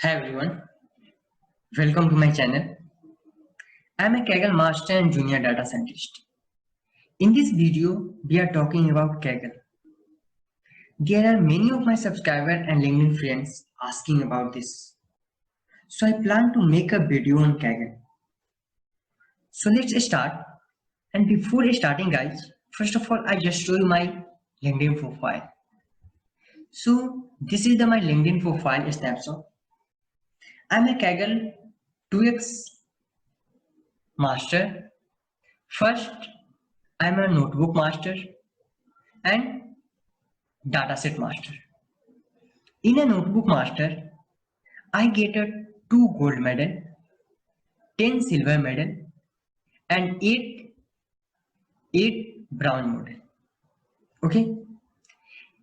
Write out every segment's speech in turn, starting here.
Hi everyone, welcome to my channel. I am a Kaggle Master and Junior Data Scientist. In this video, we are talking about Kaggle. There are many of my subscribers and LinkedIn friends asking about this. So I plan to make a video on Kaggle. So let's start. And before starting guys, first of all, I just show you my LinkedIn profile. So this is my LinkedIn profile snapshot. I am a Kaggle 2x master. First, I am a notebook master and dataset master. In a notebook master, I get a 2 gold medal, 10 silver medal and 8 brown medal. Okay.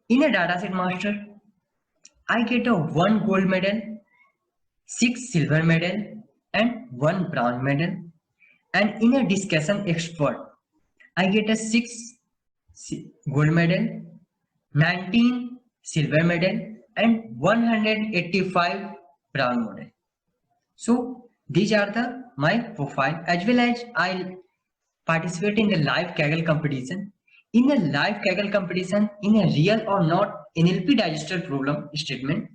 In a dataset master, I get a 1 gold medal, 6 silver medal and 1 brown medal. And in a discussion expert, I get a 6 gold medal, 19 silver medal and 185 brown medal. So these are my profile, as well as I participate in the live Kaggle competition. In a live Kaggle competition, in a real or not NLP digester problem statement,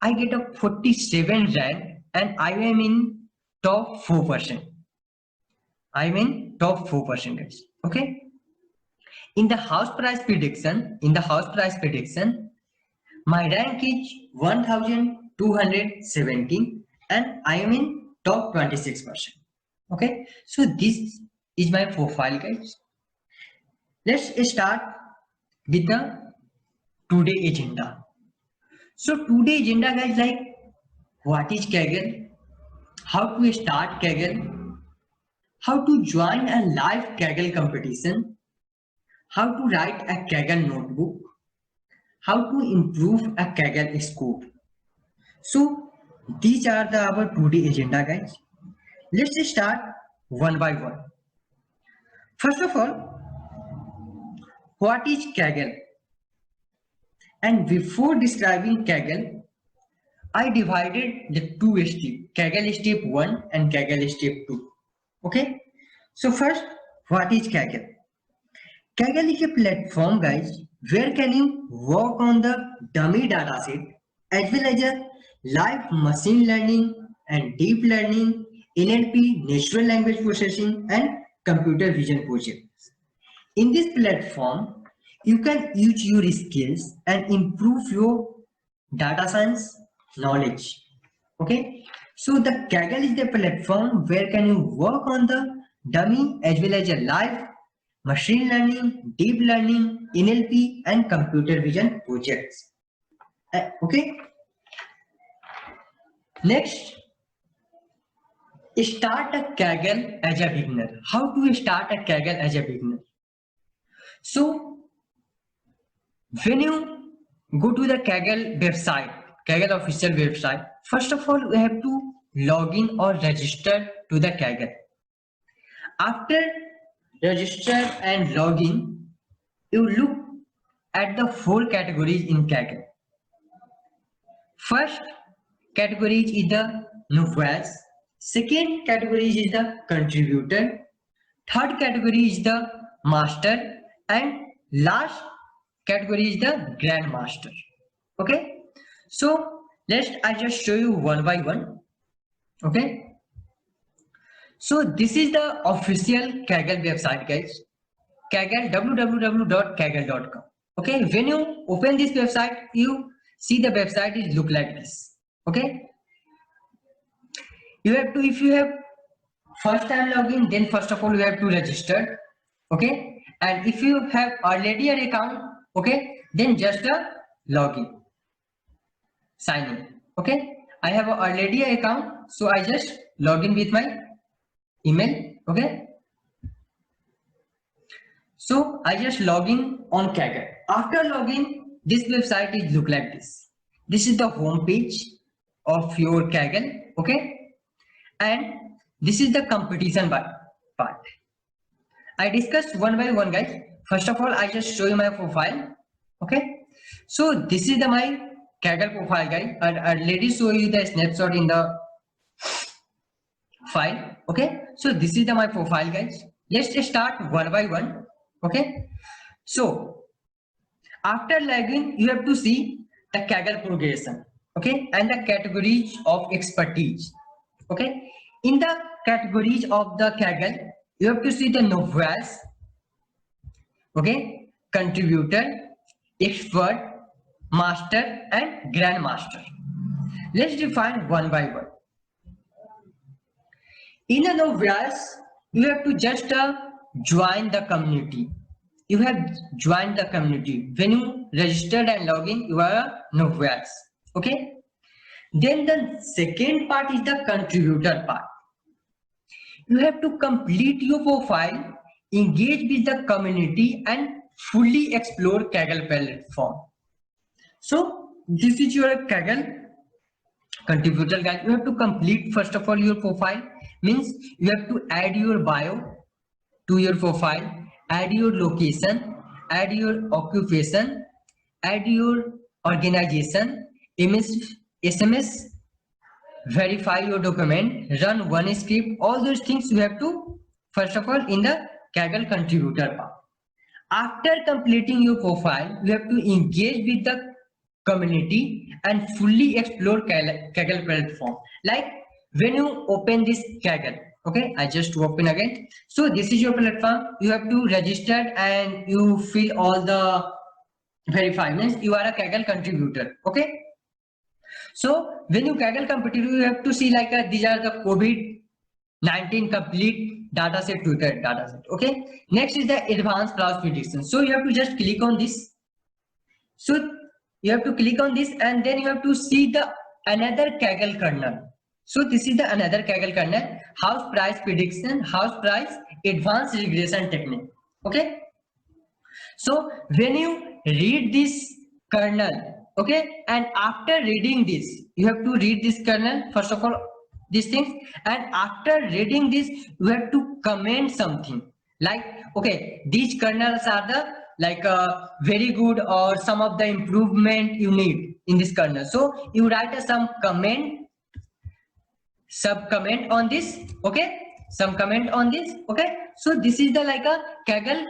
I get a 47 rank and I am in top 4%. I am in top 4% guys. Okay. In the house price prediction, my rank is 1217 and I am in top 26%. Okay, so this is my profile guys. Let's start with the today agenda. So today agenda guys, like what is Kaggle, how to start Kaggle, how to join a live Kaggle competition, how to write a Kaggle notebook, how to improve a Kaggle score. So these are our today agenda guys. Let's start one by one. First of all, what is Kaggle? And before describing Kaggle, I divided the two steps, Kaggle step 1 and Kaggle step 2. Okay. So first, what is Kaggle? Kaggle is a platform guys where can you work on the dummy dataset as well as a live machine learning and deep learning, NLP, natural language processing and computer vision projects. In this platform, you can use your skills and improve your data science knowledge. Okay, so the Kaggle is the platform where can you work on the dummy as well as a live machine learning, deep learning, NLP and computer vision projects. Okay, next, start a Kaggle as a beginner. How to start a Kaggle as a beginner? So when you go to the Kaggle website, Kaggle official website, first of all, we have to log in or register to the Kaggle. After register and login, you look at the 4 categories in Kaggle. First category is the novice. Second category is the contributor. Third category is the master. And last category is the grandmaster. Okay. So I just show you one by one. Okay. So this is the official Kaggle website guys. Kaggle, www.kaggle.com. Okay. When you open this website, you see the website is look like this. Okay. You have to, if you have first time login, then first of all you have to register. Okay. And if you have already an account, okay, then just a login, sign in. Okay. I have already an account, so I just log in with my email. Okay. So I just log in on Kaggle. After login, this website is look like this. This is the home page of your Kaggle. Okay. And this is the competition part. I discussed one by one guys. First of all, I just show you my profile. Okay. So this is my Kaggle profile, guys. I already show you the snapshot in the file. Okay, so this is my profile, guys. Let's start one by one. Okay, so after login, you have to see the Kaggle progression. Okay, and the categories of expertise. Okay, in the categories of the Kaggle, you have to see the novice, okay, contributor, expert, master, and grandmaster. Let's define one by one. In a novice, you have to just join the community. You have joined the community. When you registered and login, you are a novice. Okay. Then the second part is the contributor part. You have to complete your profile, engage with the community, and fully explore Kaggle platform. So this is your Kaggle contributor, guys. You have to complete first of all your profile, means you have to add your bio to your profile, add your location, add your occupation, add your organization, SMS, verify your document, run one script. All those things you have to first of all in the Kaggle contributor part. After completing your profile, you have to engage with the community and fully explore Kaggle platform. Like when you open this Kaggle, okay, I just open again. So this is your platform. You have to register and you fill all the verifiers. You are a Kaggle contributor, okay. So when you Kaggle contributor, you have to see like these are the COVID-19 complete dataset, Twitter dataset. Okay. Next is the advanced browse prediction. So you have to just click on this. So you have to click on this and then you have to see the another Kaggle kernel. So this is the another Kaggle kernel, house price prediction, house price advanced regression technique. Okay. So when you read this kernel, okay, and after reading this, you have to read this kernel first of all, these things, and after reading this, you have to comment something like, okay, these kernels are the like very good or some of the improvement you need in this kernel. So you write some comment, sub comment on this, okay, some comment on this, okay. So this is the like a Kaggle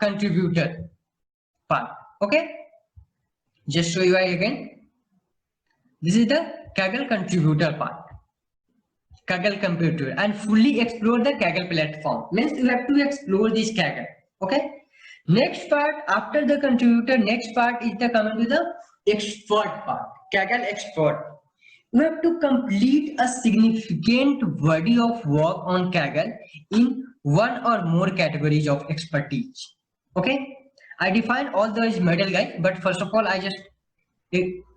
contributor part, okay. Just show you again. This is the Kaggle contributor part, Kaggle computer, and fully explore the Kaggle platform. Means you have to explore this Kaggle, okay. Next part after the contributor, next part is the coming to the expert part, Kaggle expert. You have to complete a significant body of work on Kaggle in one or more categories of expertise. Okay, I define all those medal, guys, but first of all, I just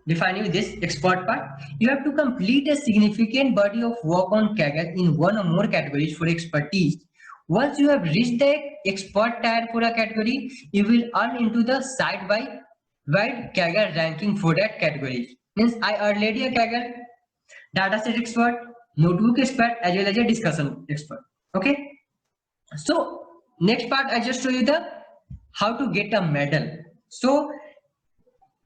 define you this expert part. You have to complete a significant body of work on Kaggle in one or more categories for expertise. Once you have reached the expert tier for a category, you will earn into the side by wide Kaggle ranking for that category. Means I already a Kaggle dataset expert, notebook expert, as well as a discussion expert. Okay. So next part, I just show you the how to get a medal. So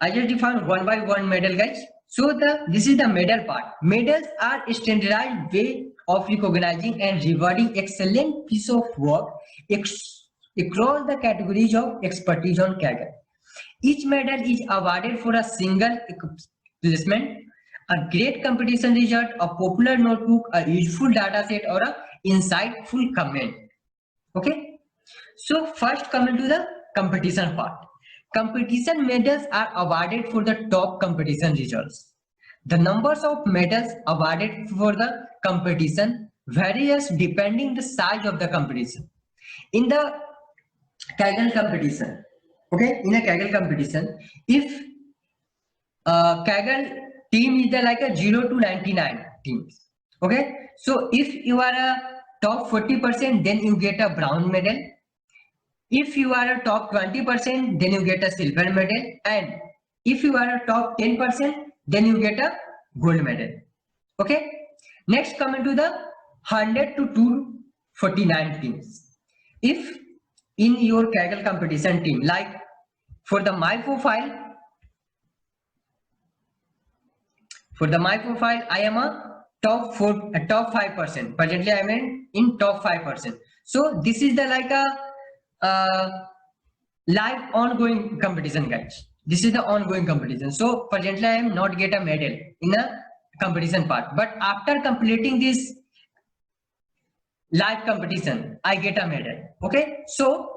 I just define one by one medal, guys. So this is the medal part. Medals are a standardized way of recognizing and rewarding excellent piece of work across the categories of expertise on Kaggle. Each medal is awarded for a single accomplishment, a great competition result, a popular notebook, a useful data set, or a insightful comment. Okay. So first coming to the competition part. Competition medals are awarded for the top competition results. The numbers of medals awarded for the competition varies depending the size of the competition. In the Kaggle competition, okay, in a Kaggle competition, if Kaggle team is the like a 0 to 99 teams, okay, so if you are a top 40%, then you get a bronze medal. If you are a top 20%, then you get a silver medal, and if you are a top 10%, then you get a gold medal. Okay. Next, coming to the 100 to 249 teams. If in your Kaggle competition team, like for the my profile, For the my profile, I am a top 5%. Presently, I am in top 5%. So this is the like a live ongoing competition, guys. This is the ongoing competition. So presently, I am not get a medal in a competition part, but after completing this live competition, I get a medal. Okay, so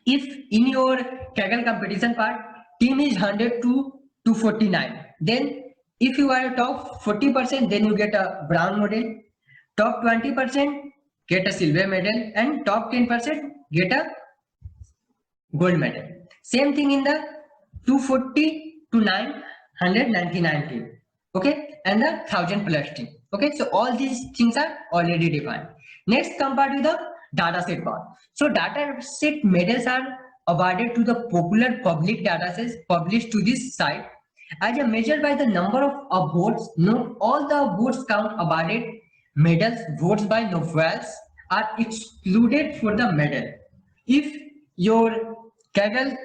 if in your Kaggle competition part, team is 100 to 249, then if you are a top 40%, then you get a brown medal, top 20% get a silver medal, and top 10% get a gold medal. Same thing in the 240 to 999 team. Okay, and the 1000 plus team. Okay, so all these things are already defined. Next, come part with the dataset part. So dataset medals are awarded to the popular public datasets published to this site as a measure by the number of votes. Not all the votes count awarded medals. Votes by novels are excluded for the medal. If your Kaggle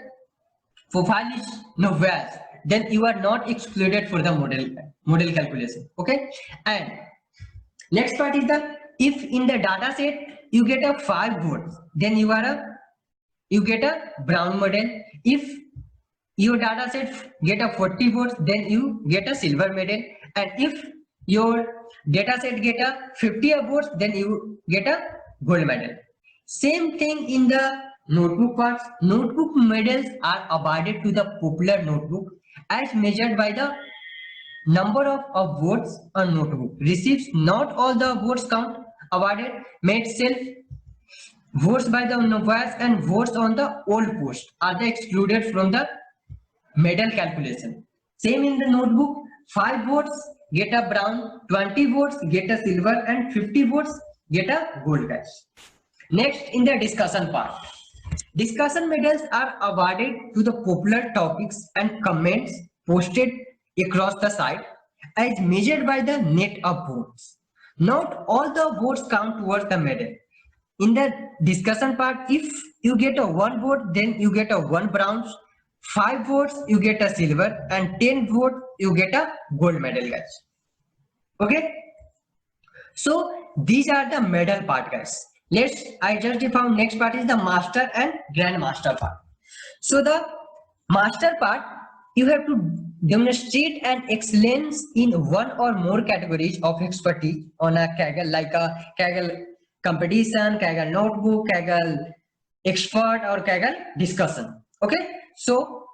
profile is novels, then you are not excluded for the model calculation. Okay, and next part is the if in the data set you get a 5 votes, then you get a brown medal. If your data set get a 40 votes, then you get a silver medal. And if your data set get a 50 votes, then you get a gold medal. Same thing in the notebook parts. Notebook medals are awarded to the popular notebook as measured by the number of votes on notebook receives. Not all the votes count awarded made self votes by the novice and votes on the old post are the excluded from the medal calculation. Same in the notebook, 5 votes get a brown, 20 votes get a silver, and 50 votes get a gold badge. Next, in the discussion part. Discussion medals are awarded to the popular topics and comments posted across the site as measured by the net of votes. Not all the votes count towards the medal. In the discussion part, if you get a 1 vote, then you get a 1 bronze, 5 votes you get a silver, and 10 votes you get a gold medal, guys. Okay, so these are the medal part, guys. I just defined next part is the master and grandmaster part. So the master part, you have to demonstrate an excellence in one or more categories of expertise on a Kaggle, like a Kaggle competition, Kaggle notebook, Kaggle expert, or Kaggle discussion. Okay, so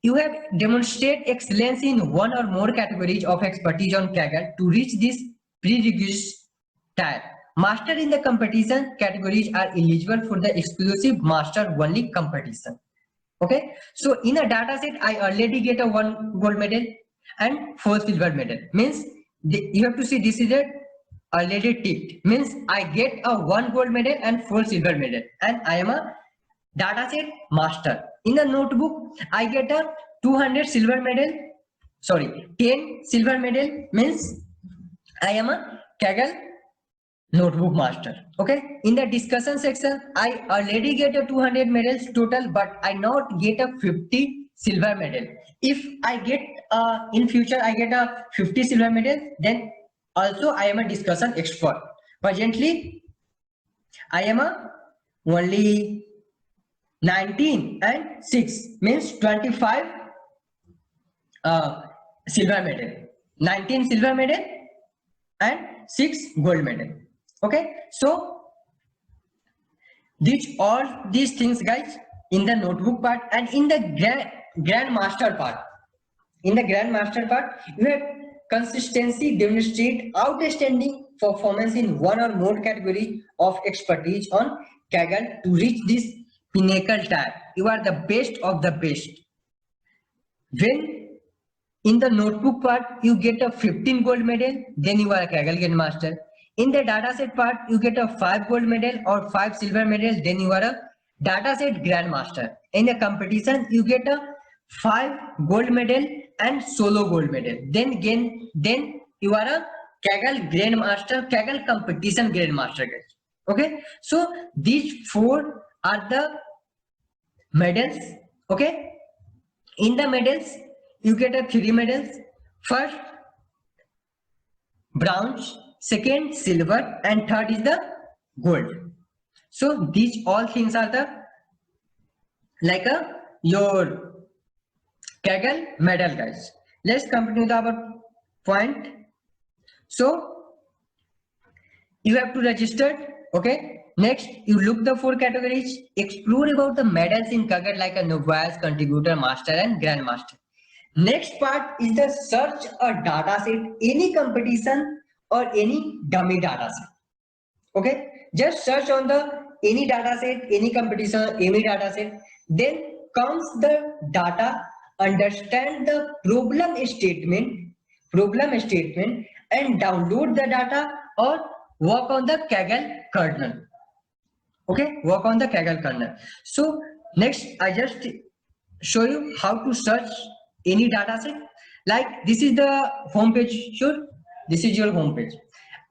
you have demonstrate excellence in one or more categories of expertise on Kaggle to reach this prerequisite type. Master in the competition categories are eligible for the exclusive master only competition. Okay, so in a data set, I already get a 1 gold medal and 4 silver medal. Means you have to see this is a already ticked. Means I get a 1 gold medal and 4 silver medal, and I am a data set master. In the notebook, I get a 200 silver medal. Sorry, 10 silver medal. Means I am a Kaggle notebook master. Okay, in the discussion section, I already get a 200 medals total, but I not get a 50 silver medal. If I get in future I get a 50 silver medal, then also I am a discussion expert. Presently I am a only 19 and 6, means 25 silver medal, 19 silver medal and 6 gold medal. Okay, so all these things, guys, in the notebook part. And in the grandmaster part, you have consistency, demonstrate outstanding performance in one or more category of expertise on Kaggle to reach this pinnacle tag. You are the best of the best. When in the notebook part, you get a 15 gold medal, then you are a Kaggle grandmaster. In the dataset part, you get a 5 gold medal or 5 silver medal, then you are a dataset grandmaster. In the competition, you get a 5 gold medal and solo gold medal. Then you are a Kaggle grandmaster, Kaggle competition grandmaster, guys. Okay, so these 4 are the medals. Okay, in the medals, you get a 3 medals. First, bronze, second silver, and third is the gold. So these all things are the like a your Kaggle medal, guys. Let's continue our point. So you have to register. Okay. Next, you look the 4 categories. Explore about the medals in Kaggle like a novice, contributor, master, and grandmaster. Next part is the search a data set, any competition or any dummy data set. Okay, just search on the any data set, any competition, any data set. Then comes the data, understand the problem statement, and download the data or work on the Kaggle kernel. Okay, work on the Kaggle kernel. So next, I just show you how to search any data set. Like this is the home page. Sure, this is your home page.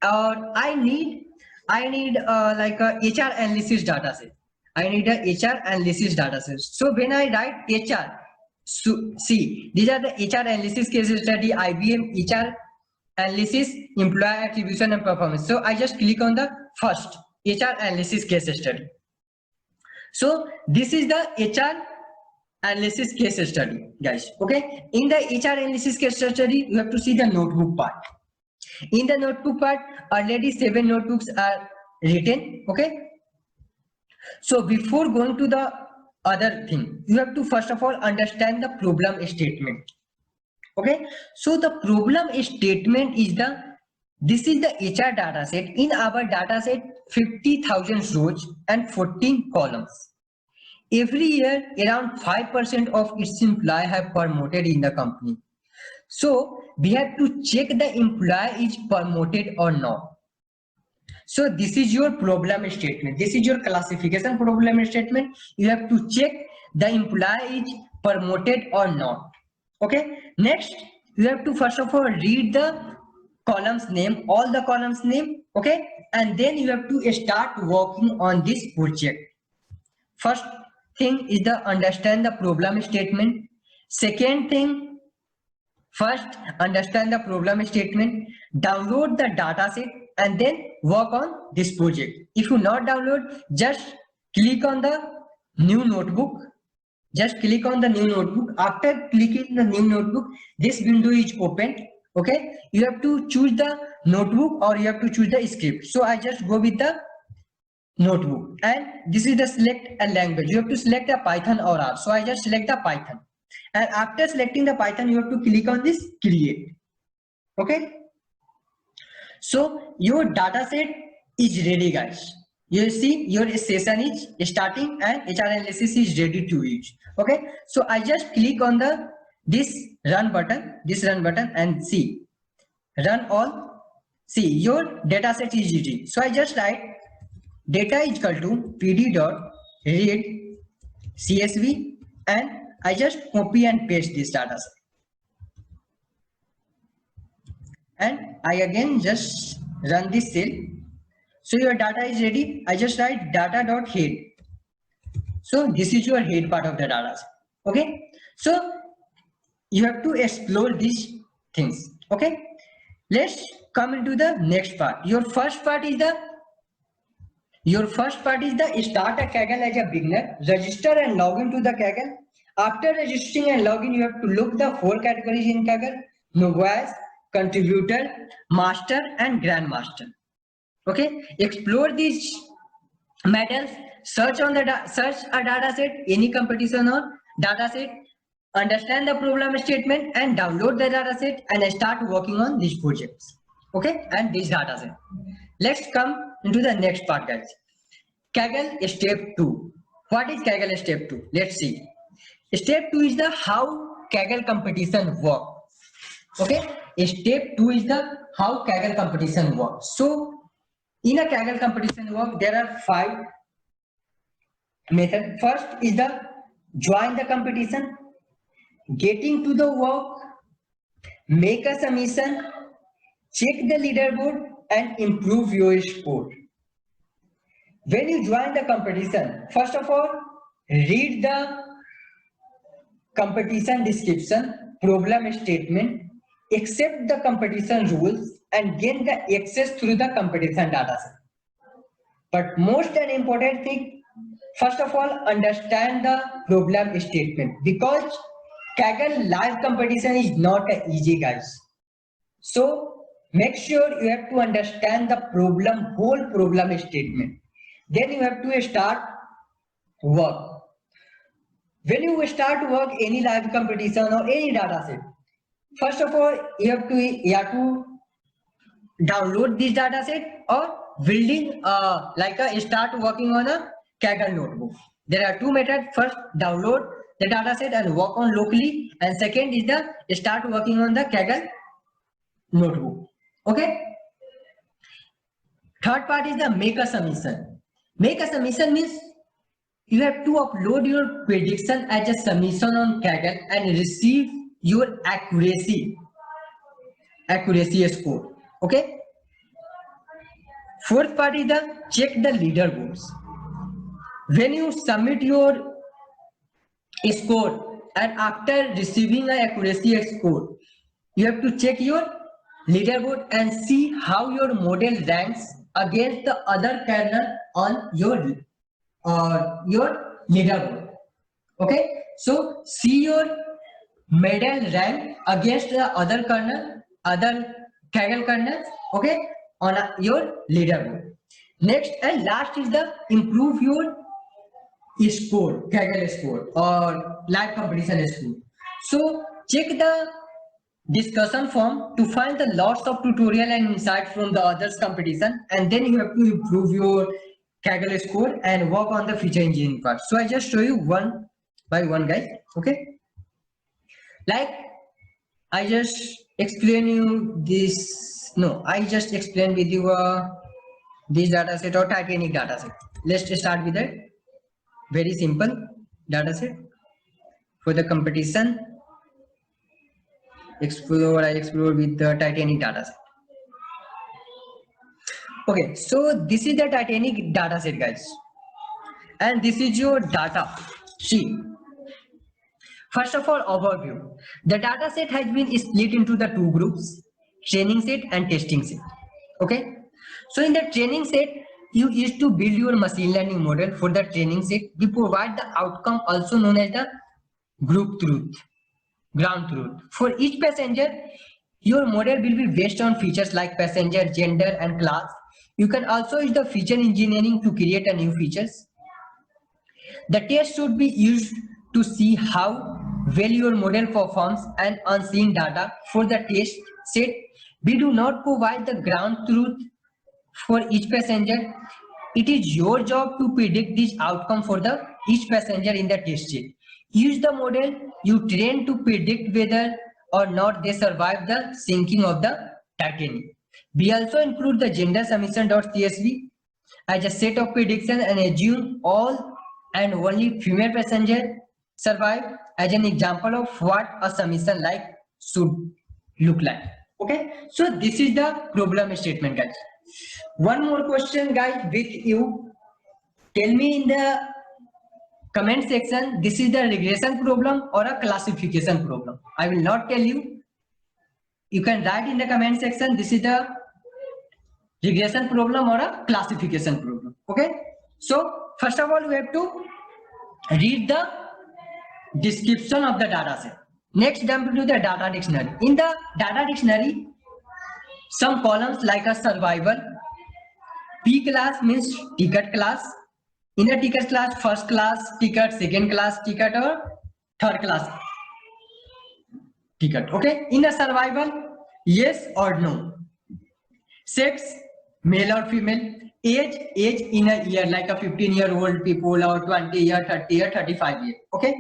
I need like a HR analysis data set. I need a HR analysis data set. So when I write HR, so see these are the HR analysis case study, IBM HR analysis, employee attribution and performance. So I just click on the first HR analysis case study. So this is the HR analysis case study, guys. Okay, in the HR analysis case study, you have to see the notebook part. In the notebook part, already 7 notebooks are written. Okay, so before going to the other thing, you have to first of all understand the problem statement. Okay, so the problem statement is this is the HR data set. In our data set, 50,000 rows and 14 columns. Every year, around 5% of its employees have promoted in the company. So we have to check the employee is promoted or not. So this is your problem statement. This is your classification problem statement. You have to check the employee is promoted or not. Okay. Next, you have to first of all read the columns name, all the columns name. Okay. And then you have to start working on this project. First thing is the understand the problem statement. Second thing, first understand the problem statement, download the data set, and then work on this project. If you not download, just click on the new notebook. Just click on the new notebook. After clicking the new notebook, this window is open. Okay, you have to choose the notebook or you have to choose the script. So I just go with the notebook, and this is the select a language. You have to select a Python or R. So I just select the Python, and after selecting the Python, you have to click on this create. Okay, so your data set is ready, guys. You see your session is starting and HR analysis is ready to use. Okay, so I just click on the this run button, and see run all. See your data set is ready. So I just write data is equal to pd.read csv, and I just copy and paste this data set. And I again just run this cell. So your data is ready. I just write data.head. So this is your head part of the data set. Okay. So you have to explore these things. Okay. Let's come into the next part. Your first part is the start a Kaggle as a beginner, register and log into the Kaggle. After registering and login, you have to look the 4 categories in Kaggle: novice, contributor, master, and grandmaster. Okay, explore these medals, search a data set, any competition or data set, understand the problem statement, and download the data set and start working on these projects. Okay, and this data set. Let's come into the next part, guys. Kaggle step 2. What is Kaggle step 2? Let's see. Step 2 is the how Kaggle competition work. Okay, step 2 is the how Kaggle competition works. So in a Kaggle competition work, there are 5 methods. First is the join the competition, getting to the work, make a submission, check the leaderboard, and improve your score. When you join the competition, first of all, read the competition description, problem statement, accept the competition rules, and gain the access through the competition data set. But most and important thing, first of all, understand the problem statement, because Kaggle live competition is not easy, guys. So make sure you have to understand the problem, whole problem statement. Then you have to start work. When you start work any live competition or any data set, first of all, you have to download this data set or building start working on a Kaggle notebook. There are two methods. First, download the data set and work on locally, and second is the start working on the Kaggle notebook. Okay. Third part is the make a submission. Make a submission means you have to upload your prediction as a submission on Kaggle and receive your accuracy score. Okay. Fourth part is the check the leaderboards. When you submit your score and after receiving an accuracy score, you have to check your leaderboard and see how your model ranks against the other kernel on your leaderboard. Okay, so see your model rank against the other kernel, other Kaggle kernels, okay, on your leaderboard. Next and last is the improve your score, Kaggle score or live competition score. So check the discussion form to find the lots of tutorial and insights from the others competition, and then you have to improve your Kaggle score and work on the feature engineering part. So I just show you one by one, guys. Okay, like I just explain you this. No, I just explain with you this data set or Titanic data set. Let's start with a very simple data set for the competition. I explore with the Titanic data set. Okay, so this is the Titanic data set, guys, and this is your data sheet. First of all, overview. The data set has been split into the two groups, training set and testing set. Okay, so in the training set, you used to build your machine learning model. For the training set, we provide the outcome also known as the group truth, ground truth. For each passenger, your model will be based on features like passenger, gender and class. You can also use the feature engineering to create a new features. The test should be used to see how well your model performs, and on seeing data for the test set, we do not provide the ground truth for each passenger. It is your job to predict this outcome for the each passenger in the test set. Use the model you train to predict whether or not they survive the sinking of the Titanic. We also include the gender submission.csv as a set of prediction and assume all and only female passenger survive as an example of what a submission like should look like. Okay, so this is the problem statement, guys. One more question, guys, with you. Tell me in the comment section, this is the regression problem or a classification problem. I will not tell you. You can write in the comment section, this is the regression problem or a classification problem. Okay, so first of all, we have to read the description of the data set. Next, jump to the data dictionary. In the data dictionary, some columns like a survival. P class means ticket class. In the ticket class, first class ticket, second class ticket, or third class ticket. Okay. In the survival, yes or no. Sex, male or female. Age in a year, like a 15-year-old people or 20 year, 30 year, 35 year. Okay.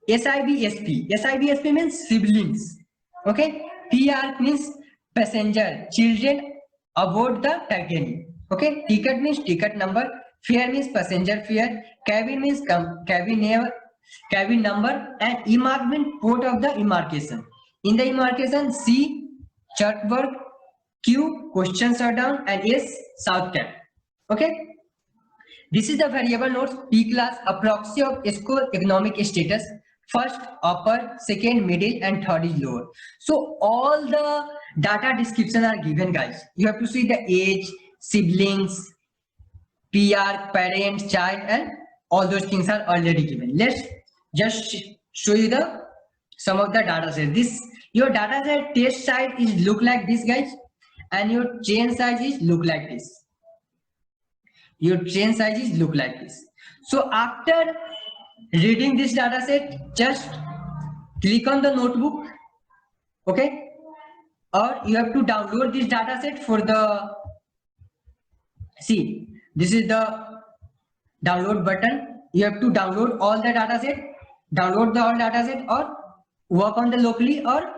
SIB-SP means siblings. Okay. PR means passenger, children aboard the Titanic. Okay. Ticket means ticket number. Fare means passenger fare. Cabin means cabin number. And emark means port of the embarkation. In the embarkation, C, Chatsworth, Q, question shutdown, and S, South Cap. Okay. This is the variable notes. P class, a proxy of score economic status. first upper, second middle, and third is lower. So all the data description are given, guys. You have to see the age, siblings, PR, parents, child, and all those things are already given. Let's just show you the some of the data set. This your data set test size is look like this, guys, and your chain size is look like this. Your chain size is look like this. So after reading this data set, just click on the notebook, okay, or you have to download this data set for the, see, this is the download button. You have to download all the data set, download the all data set, or work on the locally, or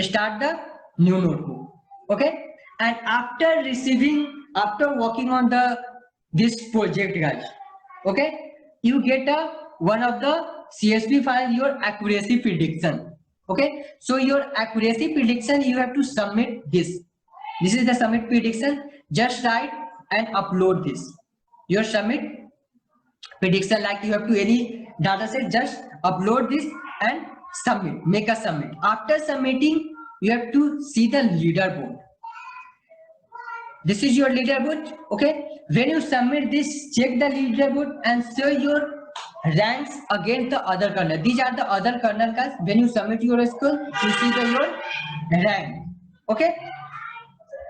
start the new notebook, okay. And after receiving, after working on the this project, guys, okay, you get a one of the CSV file, your accuracy prediction, okay. So your accuracy prediction, you have to submit this. This is the submit prediction. Just write and upload this. Your submit prediction, like you have to any data set, just upload this and submit, make a submit. After submitting, you have to see the leaderboard. This is your leaderboard, okay. When you submit this, check the leaderboard and show your ranks against the other kernel. These are the other kernel, guys. When you submit your score, you see your rank, okay.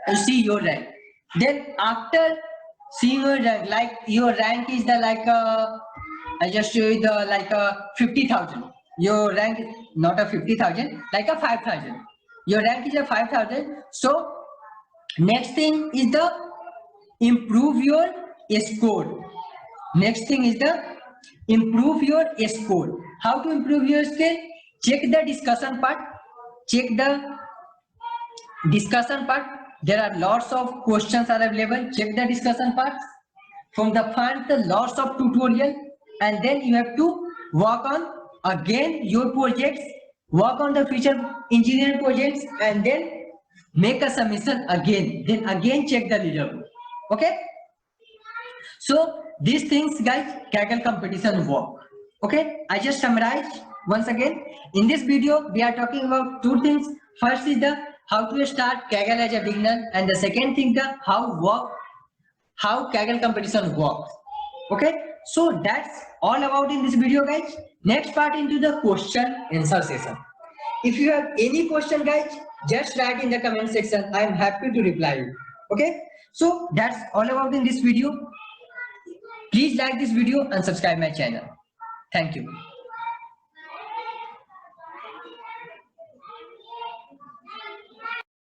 You see your rank. Then after seeing your rank, like your rank is the like I just show you the like 50,000. Your rank is not a 50,000, like a 5,000. Your rank is a 5,000. So next thing is the improve your score. Next thing is the improve your score. How to improve your score? Check the discussion part. Check the discussion part. There are lots of questions are available. Check the discussion part. From the front, the lots of tutorial, and then you have to work on again your projects, work on the future engineering projects, and then make a submission again. Then again check the leaderboard. Okay. So these things, guys, Kaggle competition work. Okay. I just summarize once again. In this video, we are talking about two things. First is the how to start Kaggle as a beginner, and the second thing, the how Kaggle competition works. Okay, so that's all about in this video, guys. Next part into the question answer session. If you have any question, guys, just write in the comment section. I am happy to reply you. Okay, so that's all about in this video. Please like this video and subscribe my channel. Thank you.